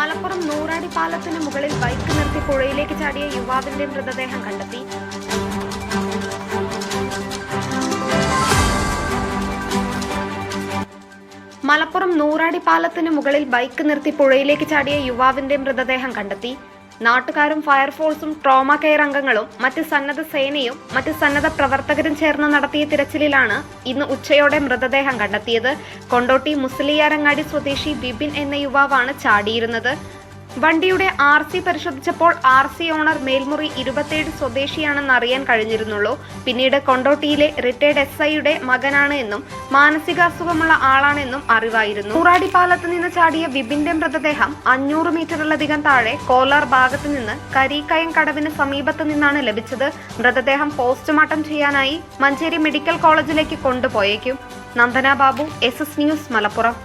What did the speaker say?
മലപ്പുറം നൂറാടി പാലത്തിന് മുകളിൽ ബൈക്ക് നിർത്തി പുഴയിലേക്ക് ചാടിയ യുവാവിന്റെ മൃതദേഹം കണ്ടെത്തി. മലപ്പുറം നൂറാടി പാലത്തിന് മുകളിൽ ബൈക്ക് നിർത്തി പുഴയിലേക്ക് ചാടിയ യുവാവിന്റെ മൃതദേഹം കണ്ടെത്തി. നാട്ടുകാരും ഫയർഫോഴ്സും ട്രോമ കെയർ അംഗങ്ങളും മറ്റ് സന്നദ്ധ സേനയും മറ്റ് സന്നദ്ധ പ്രവർത്തകരും ചേർന്ന് നടത്തിയ തിരച്ചിലിലാണ് ഇന്ന് ഉച്ചയോടെ മൃതദേഹം കണ്ടെത്തിയത്. കൊണ്ടോട്ടി മുസ്ലിയാരങ്ങാടി സ്വദേശി ബിബിൻ എന്ന യുവാവാണ് ചാടിയിരുന്നത്. വണ്ടിയുടെ RC പരിശോധിച്ചപ്പോൾ RC ഓണർ മേൽമുറി 27 സ്വദേശിയാണെന്ന് അറിയാൻ കഴിഞ്ഞിരുന്നുള്ളൂ. പിന്നീട് കൊണ്ടോട്ടിയിലെ റിട്ടയർഡ് SIയുടെ മകനാണ് എന്നും മാനസികാസുഖമുള്ള ആളാണെന്നും അറിവായിരുന്നു. നൂറാടി പാലത്ത് നിന്ന് ചാടിയ ബിബിന്റെ മൃതദേഹം 500 മീറ്ററിലധികം താഴെ കോലാർ ഭാഗത്ത് നിന്ന് കരീക്കയം കടവിന് സമീപത്ത് നിന്നാണ് ലഭിച്ചത്. മൃതദേഹം പോസ്റ്റ്മോർട്ടം ചെയ്യാനായി മഞ്ചേരി മെഡിക്കൽ കോളേജിലേക്ക് കൊണ്ടുപോയേക്കും. Nandana Babu, SS news, Malappuram.